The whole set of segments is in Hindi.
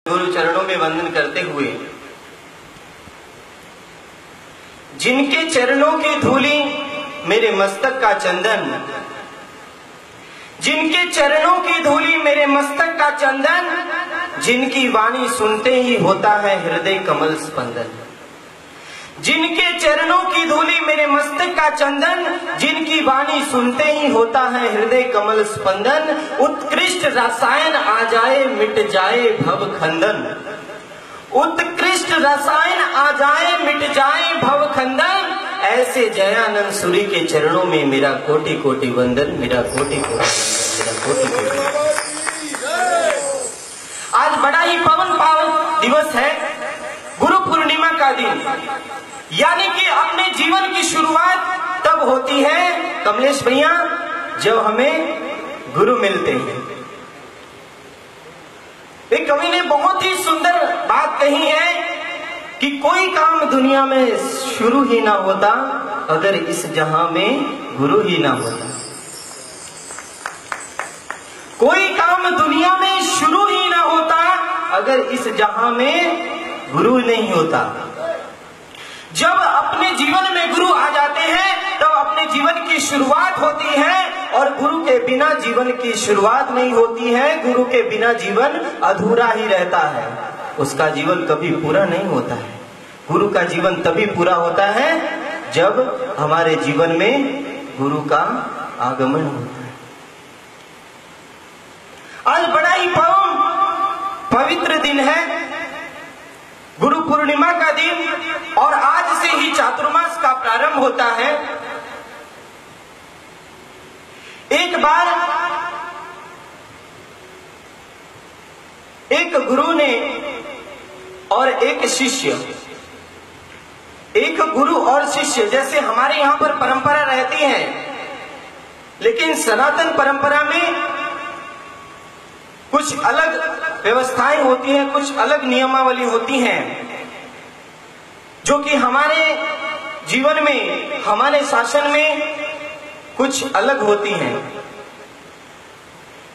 गुरु चरणों में वंदन करते हुए, जिनके चरणों की धूली मेरे मस्तक का चंदन, जिनके चरणों की धूली मेरे मस्तक का चंदन, जिनकी वाणी सुनते ही होता है हृदय कमल स्पंदन। जिनके चरणों की धूली मेरे मस्तक का चंदन, जिनकी वाणी सुनते ही होता है हृदय कमल स्पंदन। उत्कृष्ट रसायन आ जाए मिट जाए भव खंदन, उत्कृष्ट रसायन आ जाए मिट जाए भव खंदन। ऐसे जयानंद सूरी के चरणों में मेरा कोटि कोटि वंदन, मेरा कोटि कोटि, मेरा कोटि कोटि। आज बड़ा ही पवन पावन दिवस है, गुरु पूर्णिमा का दिन। यानी कि अपने जीवन की शुरुआत तब होती है कमलेश भैया जब हमें गुरु मिलते हैं। एक कवि ने बहुत ही सुंदर बात कही है कि कोई काम दुनिया में शुरू ही ना होता अगर इस जहां में गुरु ही ना होता। कोई काम दुनिया में शुरू ही ना होता अगर इस जहां में गुरु नहीं होता। जब अपने जीवन में गुरु आ जाते हैं तब अपने जीवन की शुरुआत होती है, और गुरु के बिना जीवन की शुरुआत नहीं होती है। गुरु के बिना जीवन अधूरा ही रहता है, उसका जीवन कभी पूरा नहीं होता है। गुरु का जीवन तभी पूरा होता है जब हमारे जीवन में गुरु का आगमन होता है। आज बड़ा ही पवित्र दिन है, गुरु पूर्णिमा का दिन, और आज से ही चातुर्मास का प्रारंभ होता है। एक बार एक गुरु ने और एक शिष्य, एक गुरु और शिष्य, जैसे हमारे यहां पर परंपरा रहती है, लेकिन सनातन परंपरा में कुछ अलग व्यवस्थाएं होती हैं, कुछ अलग नियमावली होती हैं, जो कि हमारे जीवन में, हमारे शासन में कुछ अलग होती हैं।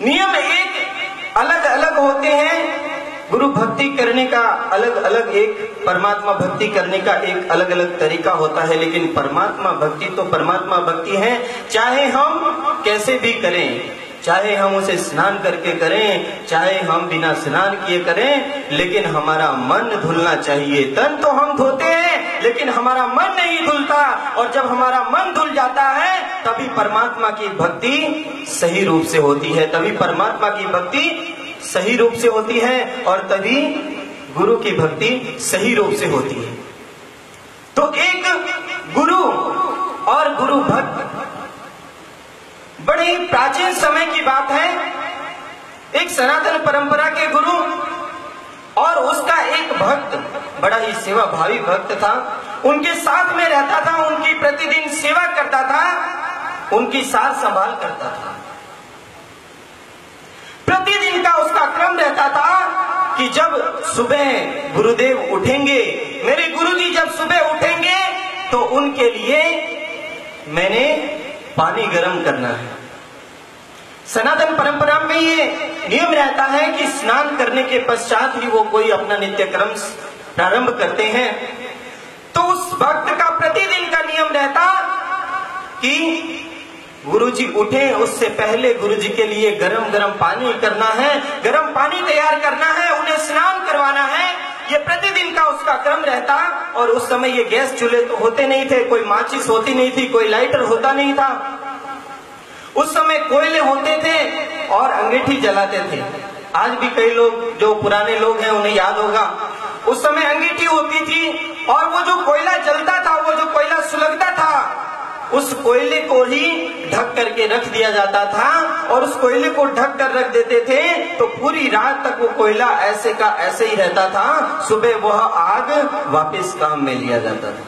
नियम एक अलग अलग होते हैं। गुरु भक्ति करने का अलग अलग, एक परमात्मा भक्ति करने का एक अलग अलग तरीका होता है। लेकिन परमात्मा भक्ति तो परमात्मा भक्ति है, चाहे हम कैसे भी करें, चाहे हम उसे स्नान करके करें, चाहे हम बिना स्नान किए करें, लेकिन हमारा मन धुलना चाहिए। तन तो हम धोते हैं लेकिन हमारा मन नहीं धुलता, और जब हमारा मन धुल जाता है तभी परमात्मा की भक्ति सही रूप से होती है, तभी परमात्मा की भक्ति सही रूप से होती है, और तभी गुरु की भक्ति सही रूप से होती है। तो एक गुरु और गुरु भक्त बड़े ही प्राचीन समय की बात है। एक सनातन परंपरा के गुरु और उसका एक भक्त, बड़ा ही सेवा भावी भक्त था, उनके साथ में रहता था, उनकी प्रतिदिन सेवा करता था, उनकी सार संभाल करता था। प्रतिदिन का उसका क्रम रहता था कि जब सुबह गुरुदेव उठेंगे, मेरे गुरुजी जब सुबह उठेंगे तो उनके लिए मैंने पानी गर्म करना है। सनातन परंपरा में ये नियम रहता है कि स्नान करने के पश्चात ही वो कोई अपना नित्य क्रम प्रारंभ करते हैं। तो उस भक्त का प्रतिदिन का नियम रहता कि गुरुजी उठे उससे पहले गुरुजी के लिए गरम गरम पानी करना है, गरम पानी तैयार करना है, उन्हें स्नान करवाना है। ये प्रतिदिन का उसका क्रम रहता। और उस समय ये गैस चूल्हे तो होते नहीं थे, कोई माचिस होती नहीं थी, कोई लाइटर होता नहीं था। उस समय कोयले होते थे और अंगीठी जलाते थे। आज भी कई लोग जो पुराने लोग हैं उन्हें याद होगा, उस समय अंगीठी होती थी, और वो जो कोयला जलता था, वो जो कोयला सुलगता था, उस कोयले को ही ढक करके रख दिया जाता था, और उस कोयले को ढक कर रख देते थे तो पूरी रात तक वो कोयला ऐसे का ऐसे ही रहता था। सुबह वह आग वापस काम में लिया जाता था।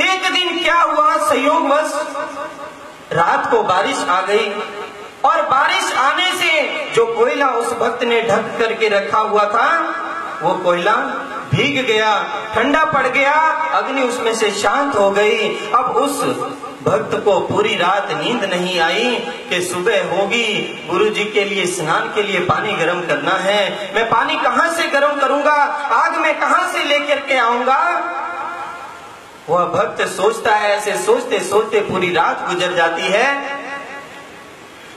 एक दिन क्या हुआ, संयोगवश रात को बारिश आ गई, और बारिश आने से जो कोयला उस भक्त ने ढक करके रखा हुआ था वो कोयला भीग गया, ठंडा पड़ गया, अग्नि उसमें से शांत हो गई। अब उस भक्त को पूरी रात नींद नहीं आई कि सुबह होगी, गुरु जी के लिए स्नान के लिए पानी गर्म करना है, मैं पानी कहां से गर्म करूंगा, आग में कहां से लेकर के आऊंगा। वह भक्त सोचता है, ऐसे सोचते सोचते पूरी रात गुजर जाती है।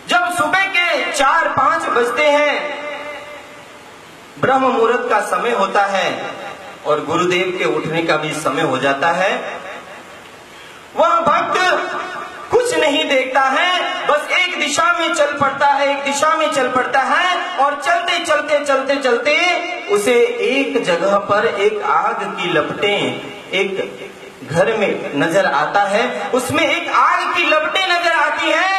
जब सुबह के 4-5 बजते हैं, ब्रह्म मुहूर्त का समय होता है और गुरुदेव के उठने का भी समय हो जाता है, वह भक्त कुछ नहीं देखता है, बस एक दिशा में चल पड़ता है, एक दिशा में चल पड़ता है और चलते चलते चलते चलते उसे एक जगह पर एक आग की लपटें एक घर में नजर आता है, उसमें एक आग की लपटें नजर आती है।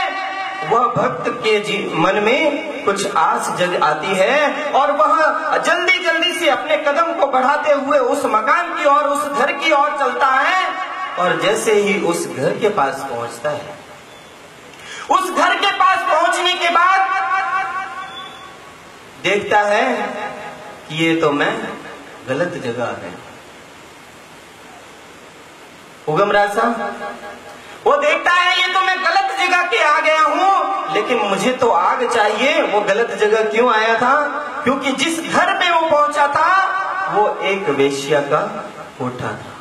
वह भक्त के मन में कुछ आस जग आती है और वह जल्दी जल्दी से अपने कदम को बढ़ाते हुए उस मकान की ओर, उस घर की ओर चलता है। और जैसे ही उस घर के पास पहुंचता है, उस घर के पास पहुंचने के बाद देखता है कि ये तो मैं गलत जगह आ गया। उगम राज साहब, वो देखता है ये तो मैं गलत जगह के आ गया हूं, लेकिन मुझे तो आग चाहिए। वो गलत जगह क्यों आया था? क्योंकि जिस घर में वो पहुंचा था वो एक वेश्या का कोठा था।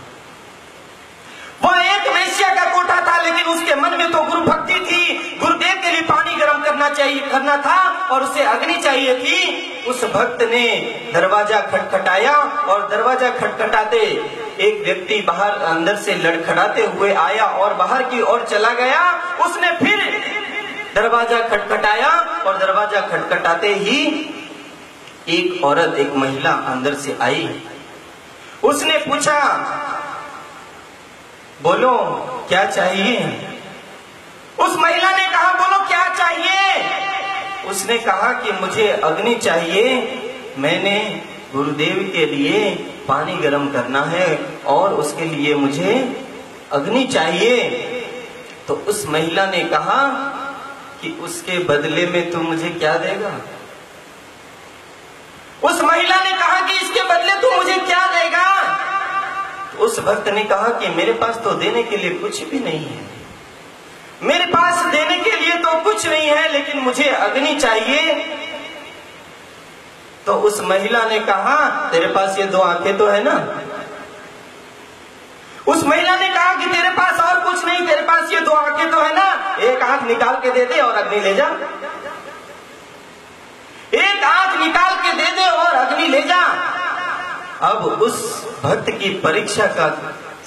वो एक वेश्या का कोठा था, लेकिन उसके मन में तो गुरु भक्ति थी, गुरुदेव के लिए पानी गर्म करना था और उसे अग्नि चाहिए थी। उस भक्त ने दरवाजा खटखटाया और दरवाजा खटखटाते एक व्यक्ति बाहर अंदर से लड़खड़ाते हुए आया और बाहर की ओर चला गया। उसने फिर दरवाजा खटखटाया और दरवाजा खटखटाते ही एक औरत, एक महिला अंदर से आई। उसने पूछा, बोलो क्या चाहिए? उस महिला ने कहा, बोलो क्या चाहिए? उसने कहा कि मुझे अग्नि चाहिए, मैंने गुरुदेव के लिए पानी गर्म करना है और उसके लिए मुझे अग्नि चाहिए। तो उस महिला ने कहा कि उसके बदले में तू मुझे क्या देगा? उस महिला ने कहा कि इसके बदले तू मुझे क्या देगा? तो उस भक्त ने कहा कि मेरे पास तो देने के लिए कुछ भी नहीं है, मेरे पास देने के लिए तो कुछ नहीं है, लेकिन मुझे अग्नि चाहिए। तो उस महिला ने कहा, तेरे पास ये 2 आंखें तो है ना? उस महिला ने कहा कि तेरे पास और कुछ नहीं, तेरे पास ये 2 आंखें तो है ना? एक आंख निकाल के दे दे और अग्नि ले जा। एक आंख निकाल के दे दे और अग्नि ले जा। अब उस भक्त की परीक्षा का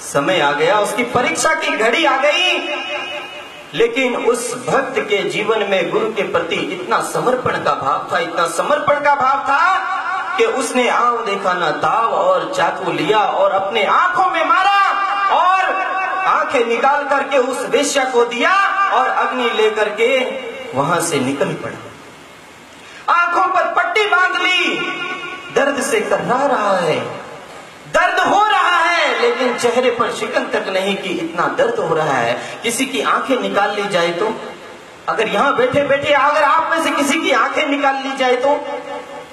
समय आ गया, उसकी परीक्षा की घड़ी आ गई। लेकिन उस भक्त के जीवन में गुरु के प्रति इतना समर्पण का भाव था, इतना समर्पण का भाव था कि उसने आंव देखा ना ताव और चाकू लिया और अपने आंखों में मारा और आंखें निकाल करके उस वेश्या को दिया और अग्नि लेकर के वहां से निकल पड़ा। आंखों पर पट्टी बांध ली, दर्द से कर्रा रहा है, दर्द हो रहा है, लेकिन चेहरे पर शिकन तक नहीं कि इतना दर्द हो रहा है। किसी की आंखें निकाल ली जाए तो, अगर यहां बैठे बैठे अगर आप में से किसी की आंखें निकाल ली जाए तो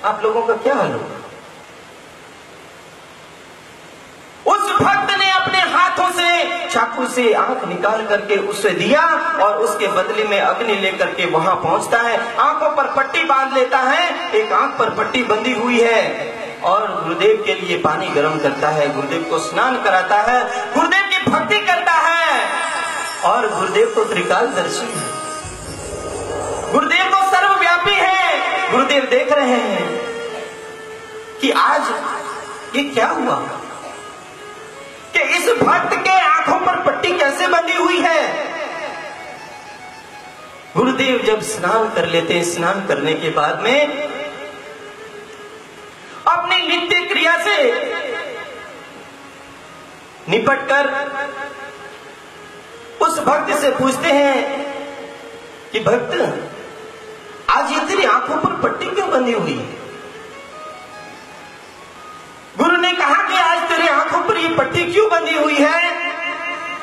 आप लोगों का क्या हाल होगा? उस भक्त ने अपने हाथों से चाकू से आंख निकाल करके उसे दिया और उसके बदले में अग्नि लेकर के वहां पहुंचता है। आंखों पर पट्टी बांध लेता है, एक आंख पर पट्टी बंधी हुई है और गुरुदेव के लिए पानी गर्म करता है, गुरुदेव को स्नान कराता है, गुरुदेव की भक्ति करता है। और गुरुदेव तो त्रिकालदर्शी है, गुरुदेव तो सर्वव्यापी है। गुरुदेव देख रहे हैं कि आज ये क्या हुआ कि इस भक्त के आंखों पर पट्टी कैसे बंधी हुई है। गुरुदेव जब स्नान कर लेते हैं, स्नान करने के बाद में अपनी नित्य क्रिया से निपटकर उस भक्त से पूछते हैं कि भक्त, आज ये तेरी आंखों पर पट्टी क्यों बंधी हुई है? गुरु ने कहा कि आज तेरी आंखों पर ये पट्टी क्यों बंधी हुई है?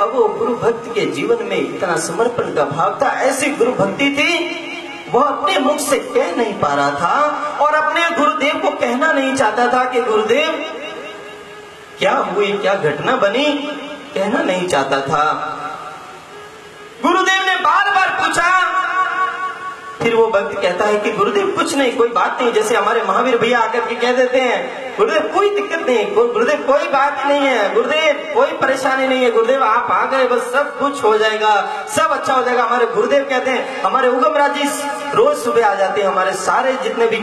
अब वो गुरु भक्त के जीवन में इतना समर्पण का भाव था, ऐसी गुरु भक्ति थी, वह अपने मुख से कह नहीं पा रहा था और अपने गुरुदेव को कहना नहीं चाहता था कि गुरुदेव क्या हुई, क्या घटना बनी, कहना नहीं चाहता था। गुरुदेव ने बार बार पूछा। फिर वो भक्त कहता है कि गुरुदेव कुछ नहीं, कोई बात नहीं। जैसे हमारे महावीर भैया आकर के कह देते हैं, गुरुदेव कोई दिक्कत नहीं, गुरुदेव कोई बात ही नहीं है, गुरुदेव कोई परेशानी नहीं है, गुरुदेव आप आ गए बस सब कुछ हो जाएगा, सब अच्छा हो जाएगा। हमारे गुरुदेव कहते हैं, हमारे उगम राजी रोज सुबह आ जाते हैं, हमारे सारे जितने भी